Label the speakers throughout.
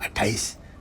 Speaker 1: 28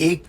Speaker 1: $1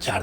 Speaker 1: 3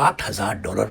Speaker 1: $8,000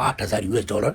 Speaker 1: $8,000।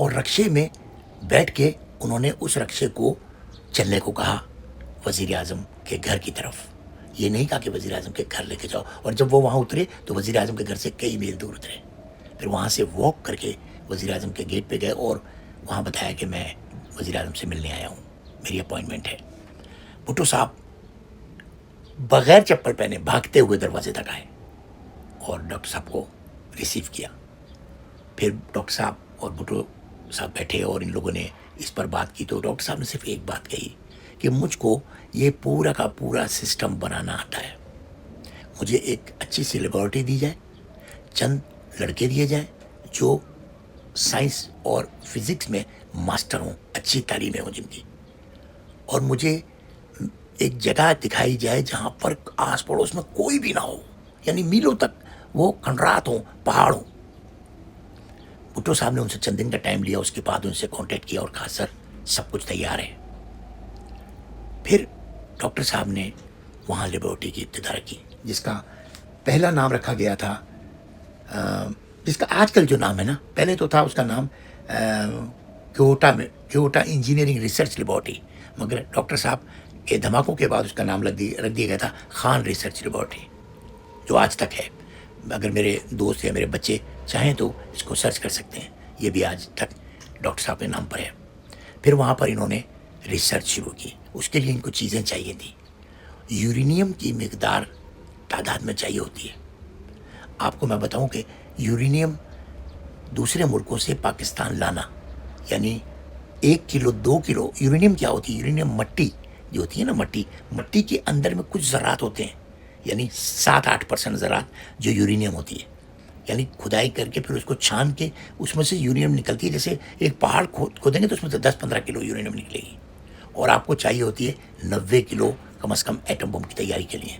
Speaker 1: اور رکشے میں بیٹھ کے انہوں نے اس رکشے کو چلنے کو کہا وزیر اعظم کے گھر کی طرف. یہ نہیں کہا کہ وزیر اعظم کے گھر لے کے جاؤ. اور جب وہ وہاں اترے تو وزیر اعظم کے گھر سے کئی میل دور اترے. پھر وہاں سے واک کر کے وزیر اعظم کے گیٹ پہ گئے اور وہاں بتایا کہ میں وزیر اعظم سے ملنے آیا ہوں, میری اپوائنٹمنٹ ہے. بھٹو صاحب بغیر چپل پہنے بھاگتے ہوئے دروازے تک آئے اور ڈاکٹر صاحب کو ریسیو کیا. پھر ڈاکٹر صاحب اور بھٹو صاحب بیٹھے اور ان لوگوں نے اس پر بات کی. تو ڈاکٹر صاحب نے صرف ایک بات کہی کہ مجھ کو یہ پورا کا پورا سسٹم بنانا آتا ہے. مجھے ایک اچھی سی لیبارٹری دی جائے, چند لڑکے دیے جائیں جو سائنس اور فزکس میں ماسٹر ہوں, اچھی تعلیمیں ہوں جن کی, اور مجھے ایک جگہ دکھائی جائے جہاں پر آس پڑوس میں کوئی بھی نہ ہو, یعنی میلوں تک وہ کھنڈرات ہوں, پہاڑ ہوں. بھٹو صاحب نے ان سے چند دن کا ٹائم لیا, اس کے بعد ان سے کانٹیکٹ کیا اور کہا سر سب کچھ تیار ہے. پھر ڈاکٹر صاحب نے وہاں لیبارٹری کی ابتدا کی جس کا پہلا نام رکھا گیا تھا, جس کا آج کل جو نام ہے نا, پہلے تو تھا اس کا نام کیوٹا انجینئرنگ ریسرچ لیبارٹری, مگر ڈاکٹر صاحب کے دھماکوں کے بعد اس کا نام رکھ دیا گیا تھا خان ریسرچ لیبارٹری, جو آج تک ہے. اگر میرے دوست یا میرے بچے چاہیں تو اس کو سرچ کر سکتے ہیں, یہ بھی آج تک ڈاکٹر صاحب کے نام پر ہے. پھر وہاں پر انہوں نے ریسرچ شروع کی. اس کے لیے ان کو چیزیں چاہیے تھیں. یورینیم کی مقدار تعداد میں چاہیے ہوتی ہے. آپ کو میں بتاؤں کہ یورینیم دوسرے ملکوں سے پاکستان لانا, یعنی 1 کلو 2 کلو یورینیم کیا ہوتی ہے؟ یورینیم مٹی جو ہوتی ہے نا, مٹی کے اندر میں کچھ ذرات ہوتے ہیں, یعنی 7-8% ذرات جو یورینیم ہوتی ہے. یعنی کھدائی کر کے پھر اس کو چھان کے اس میں سے یورینیم نکلتی ہے. جیسے ایک پہاڑ کھودیں گے تو اس میں سے 10-15 کلو یورینیم نکلے گی, اور آپ کو چاہیے ہوتی ہے 90 کلو کم از کم ایٹم بم کی تیاری کے لیے.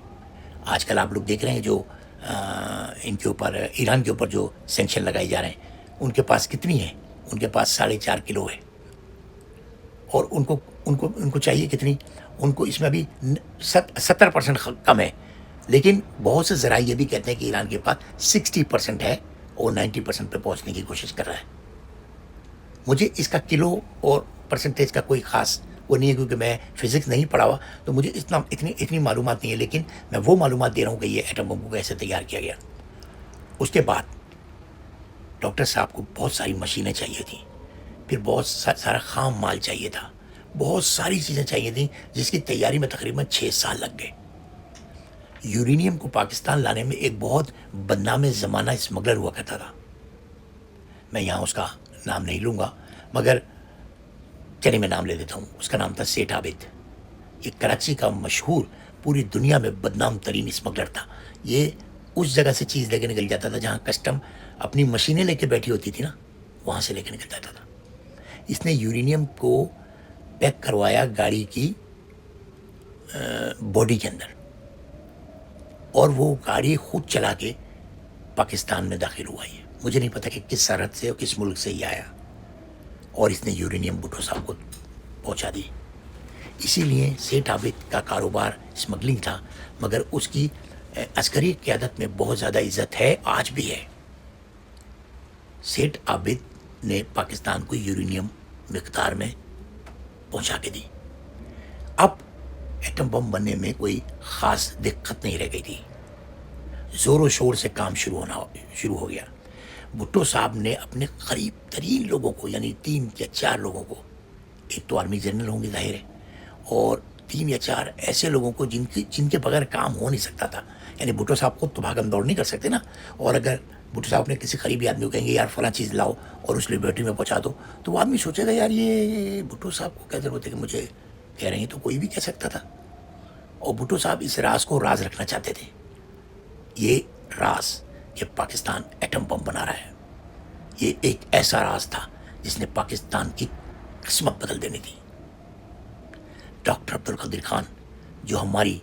Speaker 1: آج کل آپ لوگ دیکھ رہے ہیں جو ان کے اوپر ایران کے اوپر جو سینکشن لگائے جا رہے ہیں, ان کے پاس کتنی ہے؟ ان کے پاس 4.5 کلو ہے. اور ان کو چاہیے کتنی؟ ان کو اس میں ابھی 70% کم ہے. لیکن بہت سے ذرائع یہ بھی کہتے ہیں کہ ایران کے پاس 60% ہے اور 90% پہ پہنچنے کی کوشش کر رہا ہے. مجھے اس کا کلو اور پرسنٹیج کا کوئی خاص وہ نہیں ہے, کیونکہ میں فزکس نہیں پڑھا ہوا, تو مجھے اتنی معلومات نہیں ہے. لیکن میں وہ معلومات دے رہا ہوں کہ یہ ایٹم بم کو کیسے تیار کیا گیا. اس کے بعد ڈاکٹر صاحب کو بہت ساری مشینیں چاہیے تھیں, پھر بہت سارا خام مال چاہیے تھا, بہت ساری چیزیں چاہیے تھیں جس کی تیاری میں تقریباً 6 سال لگ گئے. یورینیم کو پاکستان لانے میں ایک بہت بدنام زمانہ اسمگلر ہوا کرتا تھا. میں یہاں اس کا نام نہیں لوں گا, مگر چلیے میں نام لے دیتا ہوں. اس کا نام تھا سیٹھ عابد. یہ کراچی کا مشہور, پوری دنیا میں بدنام ترین اسمگلر تھا. یہ اس جگہ سے چیز لے کے نکل جاتا تھا جہاں کسٹم اپنی مشینیں لے کے بیٹھی ہوتی تھی نا, وہاں سے لے کے نکل جاتا تھا. اس نے یورینیم کو پیک کروایا گاڑی کی باڈی کے اندر, اور وہ گاڑی خود چلا کے پاکستان میں داخل ہوا. یہ مجھے نہیں پتا کہ کس سرحد سے اور کس ملک سے یہ آیا, اور اس نے یورینیم بھٹو صاحب کو پہنچا دی. اسی لیے سیٹھ عابد کا کاروبار اسمگلنگ تھا, مگر اس کی عسکری قیادت میں بہت زیادہ عزت ہے, آج بھی ہے. سیٹھ عابد نے پاکستان کو یورینیم مقدار میں پہنچا کے دی. اب ایٹم بم بننے میں کوئی خاص دقت نہیں رہ گئی تھی. زور و شور سے کام شروع ہو گیا. بھٹو صاحب نے اپنے قریب ترین لوگوں کو, یعنی 3 یا 4 لوگوں کو, ایک تو آرمی جنرل ہوں گے ظاہر ہے, اور 3 یا 4 ایسے لوگوں کو جن کے بغیر کام ہو نہیں سکتا تھا. یعنی بھٹو صاحب خود تو بھاگم دوڑ نہیں کر سکتے نا, اور اگر بھٹو صاحب نے کسی قریبی آدمی کو کہیں گے یار فلاں چیز لاؤ اور اس لیبارٹری میں پہنچا دو, تو وہ آدمی سوچے گا یار یہ بھٹو صاحب کو کیا ضرورت ہے کہ مجھے کہہ رہے ہیں, تو کوئی بھی کہہ سکتا تھا. اور بھٹو صاحب اس راز کو راز رکھنا چاہتے تھے. یہ راز کہ پاکستان ایٹم بم بنا رہا ہے, یہ ایک ایسا راز تھا جس نے پاکستان کی قسمت بدل دینی تھی. ڈاکٹر عبدالقادر خان جو ہماری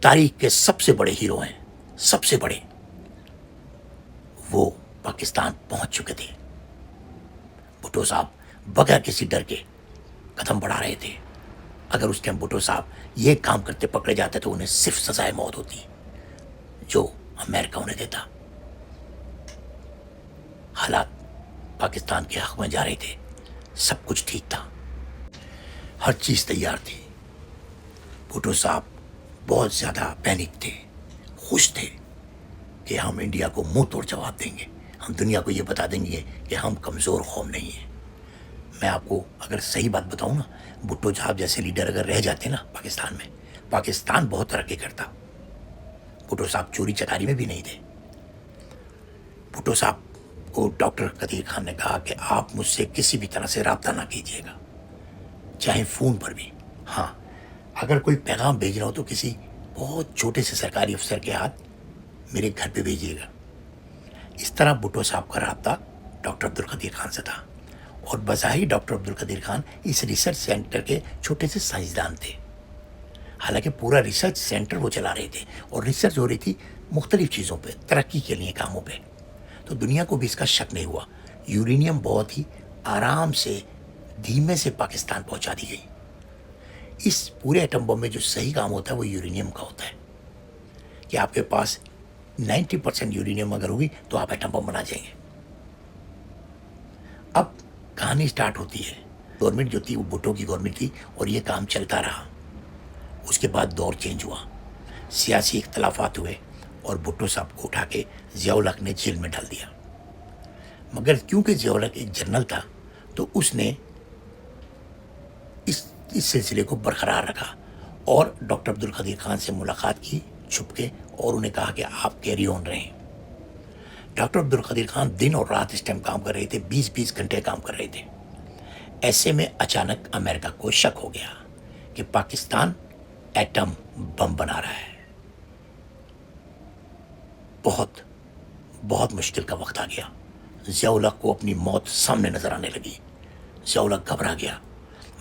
Speaker 1: تاریخ کے سب سے بڑے ہیرو ہیں, سب سے بڑے, وہ پاکستان پہنچ چکے تھے. بھٹو صاحب بغیر کسی ڈر کے قدم بڑھا رہے تھے. اگر اس ٹائم بھٹو صاحب یہ کام کرتے پکڑے جاتے تو انہیں صرف سزائے موت ہوتی جو امریکہ انہیں دیتا. حالات پاکستان کے حق میں جا رہے تھے. سب کچھ ٹھیک تھا, ہر چیز تیار تھی. بھٹو صاحب بہت زیادہ پینک تھے, خوش تھے کہ ہم انڈیا کو منہ توڑ جواب دیں گے, ہم دنیا کو یہ بتا دیں گے کہ ہم کمزور قوم نہیں ہیں. میں آپ کو اگر صحیح بات بتاؤں نا, بھٹو صاحب جیسے لیڈر اگر رہ جاتے نا پاکستان میں, پاکستان بہت ترقی کرتا. بھٹو صاحب چوری چکاری میں بھی نہیں تھے. بھٹو صاحب کو ڈاکٹر قدیر خان نے کہا کہ آپ مجھ سے کسی بھی طرح سے رابطہ نہ کیجیے گا, چاہے فون پر بھی. ہاں, اگر کوئی پیغام بھیجنا ہو تو کسی بہت چھوٹے سے سرکاری افسر کے ہاتھ میرے گھر پہ بھیجیے گا. اس طرح بھٹو صاحب کا رابطہ ڈاکٹر عبدالقدیر خان سے تھا. اور بظاہر ڈاکٹر عبدالقدیر خان اس ریسرچ سینٹر کے چھوٹے سے سائنسدان تھے. حالانکہ پورا ریسرچ سینٹر وہ چلا رہے تھے اور ریسرچ ہو رہی تھی مختلف چیزوں پہ, ترقی کے لیے کاموں پہ. تو دنیا کو بھی اس کا شک نہیں ہوا. یورینیم بہت ہی آرام سے دھیمے سے پاکستان پہنچا دی گئی. اس پورے ایٹم بم میں جو صحیح کام ہوتا ہے وہ یورینیم کا ہوتا ہے کہ آپ کے پاس 90% یورینیم اگر ہوگی تو آپ ایٹم بم بنا جائیں گے. اب کہانی سٹارٹ ہوتی ہے. گورنمنٹ جو تھی وہ بھٹو کی گورنمنٹ تھی اور یہ کام چلتا رہا. اس کے بعد دور چینج ہوا, سیاسی اختلافات ہوئے اور بھٹو صاحب کو اٹھا کے ضیاء الحق نے جیل میں ڈال دیا. مگر کیونکہ ضیاء الحق ایک جنرل تھا تو اس نے اس سلسلے کو برقرار رکھا اور ڈاکٹر عبدالقدیر خان سے ملاقات کی چھپ کے اور انہیں کہا کہ آپ کیری آن رہیں. ڈاکٹر عبدالقدیر خان دن اور رات اس ٹائم کام کر رہے تھے, 20 گھنٹے کام کر رہے تھے. ایسے میں اچانک امریکہ کو شک ہو گیا کہ پاکستان ایٹم بم بنا رہا ہے. بہت بہت مشکل کا وقت آ گیا. ضیاء الحق کو اپنی موت سامنے نظر آنے لگی. ضیاء الحق گھبرا گیا,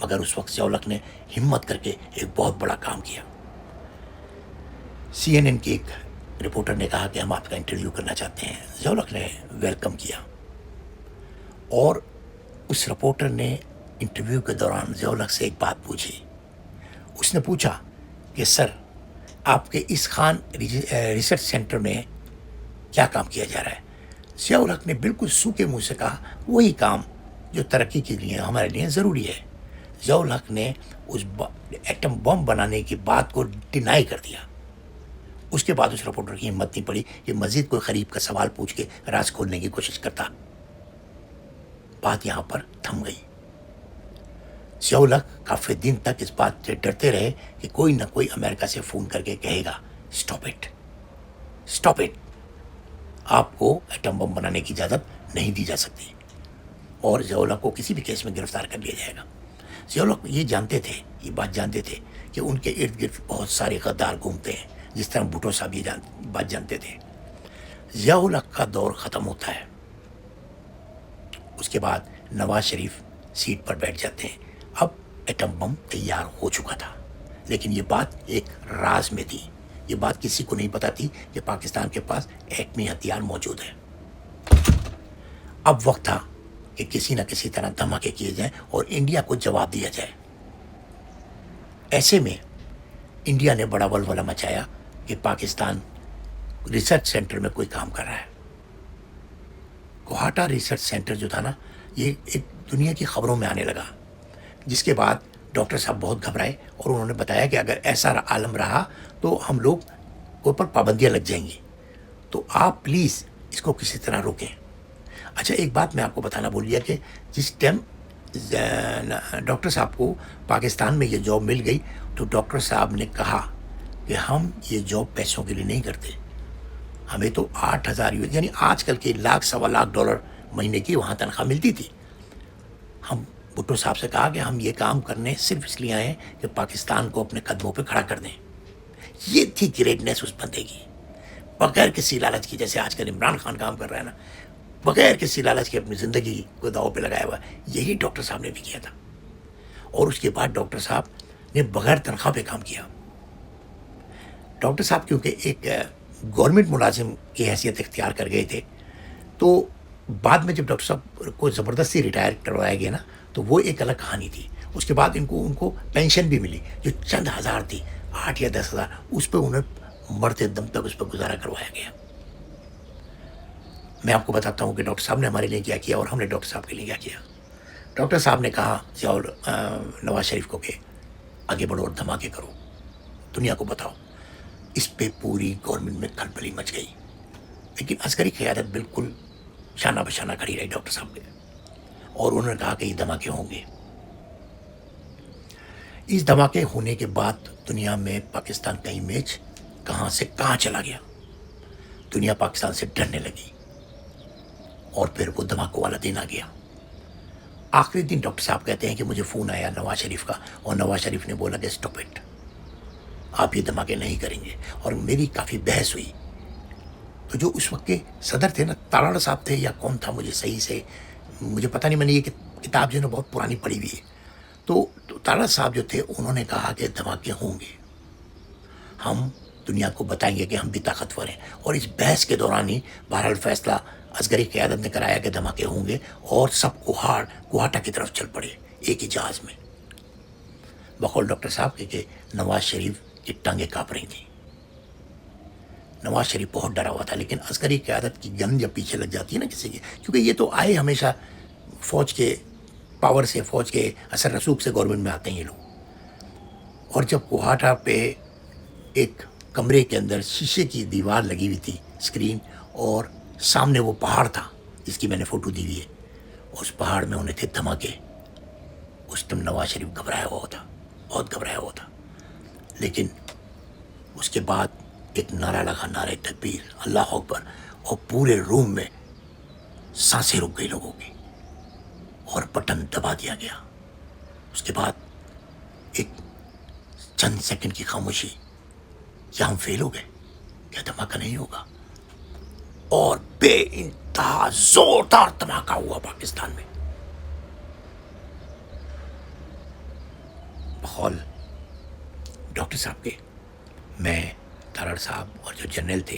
Speaker 1: مگر اس وقت ضیاء الحق نے ہمت کر کے ایک بہت بڑا کام کیا. CNN کے ایک رپورٹر نے کہا کہ ہم آپ کا انٹرویو کرنا چاہتے ہیں. ضیاء الحق نے ویلکم کیا اور اس رپورٹر نے انٹرویو کے دوران ضیاء الحق سے ایک بات پوچھی. اس نے پوچھا کہ سر, آپ کے اس خان ریسرچ سینٹر میں کیا کام کیا جا رہا ہے؟ ضیاء الحق نے بالکل سوکھے منہ سے کہا وہی کام جو ترقی کے لیے ہمارے لیے ضروری ہے. ضیاء الحق نے اس ایٹم بم بنانے کی بات کو ڈینائی کر دیا. اس کے بعد اس رپورٹر کی ہمت نہیں پڑی کہ مزید کوئی قریب کا سوال پوچھ کے راز کھولنے کی کوشش کرتا. بات یہاں پر تھم گئی. ضیاء الحق کافی دن تک اس بات سے ڈرتے رہے کہ کوئی نہ کوئی امریکہ سے فون کر کے کہے گا اسٹاپ اٹ, آپ کو ایٹم بم بنانے کی اجازت نہیں دی جا سکتی, اور ضیاء الحق کو کسی بھی کیس میں گرفتار کر لیا جائے گا. ضیاء الحق یہ بات جانتے تھے کہ ان کے ارد گرد بہت سارے غدار گھومتے ہیں, جس طرح بھٹو صاحب یہ بات جانتے تھے. ضیاء الحق کا دور ختم ہوتا ہے. اس کے بعد نواز شریف سیٹ پر بیٹھ جاتے ہیں. اب ایٹم بم تیار ہو چکا تھا, لیکن یہ بات ایک راز میں تھی. یہ بات کسی کو نہیں پتا تھی کہ پاکستان کے پاس ایٹمی ہتھیار موجود ہے. اب وقت تھا کہ کسی نہ کسی طرح دھماکے کیے جائیں اور انڈیا کو جواب دیا جائے. ایسے میں انڈیا نے بڑا ولولہ مچایا کہ پاکستان ریسرچ سینٹر میں کوئی کام کر رہا ہے. کوہاٹا ریسرچ سینٹر جو تھا نا, یہ ایک دنیا کی خبروں میں آنے لگا, جس کے بعد ڈاکٹر صاحب بہت گھبرائے اور انہوں نے بتایا کہ اگر ایسا عالم رہا تو ہم لوگ اوپر پابندیاں لگ جائیں گی, تو آپ پلیز اس کو کسی طرح روکیں. اچھا, ایک بات میں آپ کو بتانا بھول گیا کہ جس ٹائم ڈاکٹر صاحب کو پاکستان میں یہ جاب مل گئی تو ڈاکٹر صاحب نے کہا کہ ہم یہ جاب پیسوں کے لیے نہیں کرتے, ہمیں تو 8,000 یعنی آج کل کے $1,00,000 مہینے کی وہاں تنخواہ ملتی تھی. ہم بھٹو صاحب سے کہا کہ ہم یہ کام کرنے صرف اس لیے آئے ہیں کہ پاکستان کو اپنے قدموں پہ کھڑا کر دیں. یہ تھی گریٹنیس اس بندے کی, بغیر کسی لالچ کی. جیسے آج کل عمران خان کام کر رہا ہے نا, بغیر کسی لالچ کے اپنی زندگی کو داؤ پہ لگایا ہوا. یہی ڈاکٹر صاحب نے بھی کیا تھا. اور اس کے بعد ڈاکٹر صاحب نے بغیر تنخواہ پہ کام کیا. ڈاکٹر صاحب کیونکہ ایک گورنمنٹ ملازم کی حیثیت اختیار کر گئے تھے, تو بعد میں جب ڈاکٹر صاحب کو زبردستی ریٹائر کروایا گیا نا, تو وہ ایک الگ کہانی تھی. اس کے بعد ان کو پینشن بھی ملی جو چند ہزار تھی, 8 یا 10 ہزار, اس پہ انہیں مرتے دم تک اس پہ گزارا کروایا گیا. میں آپ کو بتاتا ہوں کہ ڈاکٹر صاحب نے ہمارے لیے کیا کیا اور ہم نے ڈاکٹر صاحب کے لیے کیا کیا. ڈاکٹر صاحب نے کہا ضیاء نواز شریف کو کہ آگے بڑھو اور دھماکے کرو, دنیا کو بتاؤ. اس پہ پوری گورنمنٹ میں کھلبلی مچ گئی, لیکن عسکری قیادت بالکل شانہ بشانہ کھڑی رہی ڈاکٹر صاحب کے, اور انہوں نے کہا کہ یہ دھماکے ہوں گے. اس دھماکے ہونے کے بعد دنیا میں پاکستان کا امیج کہاں سے کہاں چلا گیا. دنیا پاکستان سے ڈرنے لگی, اور پھر وہ دھماکوں والا دن آ گیا. آخری دن ڈاکٹر صاحب کہتے ہیں کہ مجھے فون آیا نواز شریف کا, اور نواز شریف نے بولا کہ اسٹاپ اٹ, آپ یہ دھماکے نہیں کریں گے. اور میری کافی بحث ہوئی. تو جو اس وقت کے صدر تھے نا, تاراڑ صاحب تھے یا کون تھا, مجھے صحیح سے مجھے پتہ نہیں, میں نے یہ کتاب جو ہے نا بہت پرانی پڑھی ہوئی ہے. تو تاراڑ صاحب جو تھے انہوں نے کہا کہ دھماکے ہوں گے, ہم دنیا کو بتائیں گے کہ ہم بھی طاقتور ہیں. اور اس بحث کے دوران ہی بہرحال فیصلہ عسکری قیادت نے کرایا کہ دھماکے ہوں گے, اور سب کوہاٹا کی طرف چل پڑے ایک ہی جہاز میں. بقول ڈاکٹر صاحب کہ نواز شریف کی ٹانگیں کانپ رہی تھیں. نواز شریف بہت ڈرا ہوا تھا, لیکن عسکری قیادت کی گن جب پیچھے لگ جاتی ہے نا کسی کی, کیونکہ یہ تو آئے ہمیشہ فوج کے پاور سے, فوج کے اثر رسوخ سے گورنمنٹ میں آتے ہیں یہ لوگ. اور جب کوہاٹا پہ ایک کمرے کے اندر شیشے کی دیوار لگی ہوئی تھی, اسکرین, اور سامنے وہ پہاڑ تھا جس کی میں نے فوٹو دی ہوئی ہے, اس پہاڑ میں ہونے تھے دھماکے. اس ٹائم نواز شریف گھبرایا ہوا تھا, بہت گھبرایا ہوا تھا. لیکن اس کے بعد ایک نعرہ لگا, نعرہ تکبیر, اللہ اکبر, اور پورے روم میں سانسیں رک گئی لوگوں کی, اور بٹن دبا دیا گیا. اس کے بعد ایک چند سیکنڈ کی خاموشی, کیا ہم فیل ہو گئے, کیا دھماکہ نہیں ہوگا؟ اور بے انتہا زوردار دھماکہ ہوا پاکستان میں. بقول ڈاکٹر صاحب کے, میں, تاراڑ صاحب اور جو جنرل تھے,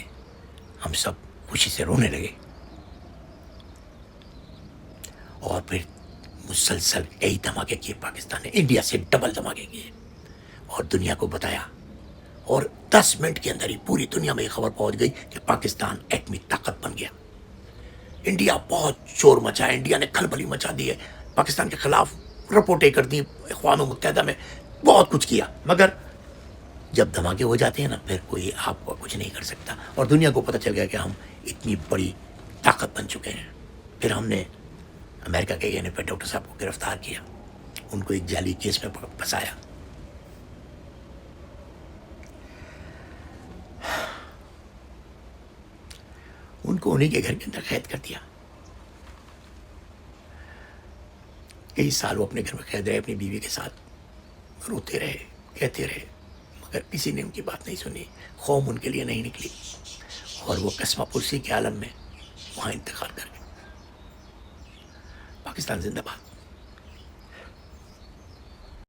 Speaker 1: ہم سب خوشی سے رونے لگے. اور پھر مسلسل کئی دھماکے کیے پاکستان نے, انڈیا سے ڈبل دھماکے کیے, اور دنیا کو بتایا. اور 10 منٹ کے اندر ہی پوری دنیا میں یہ خبر پہنچ گئی کہ پاکستان ایٹمی طاقت بن گیا. انڈیا بہت شور مچا, انڈیا نے کھلبلی مچا دی ہے, پاکستان کے خلاف رپورٹیں کر دی, اقوام متحدہ میں بہت کچھ کیا. مگر جب دھماکے ہو جاتے ہیں نا, پھر کوئی آپ کو کچھ نہیں کر سکتا. اور دنیا کو پتہ چل گیا کہ ہم اتنی بڑی طاقت بن چکے ہیں. پھر ہم نے امریکہ کے کہنے پہ ڈاکٹر صاحب کو گرفتار کیا, ان کو ایک جعلی کیس میں پھنسایا. ان کو انہیں کے گھر کے اندر قید کر دیا. کئی سال وہ اپنے گھر میں قید رہے, اپنی بیوی کے ساتھ روتے رہے, کہتے رہے, مگر کسی نے ان کی بات نہیں سنی. قوم ان کے لیے نہیں نکلی, اور وہ قسمہ پرسی کے عالم میں وہاں انتقال کر گئے. پاکستان زندہ باد.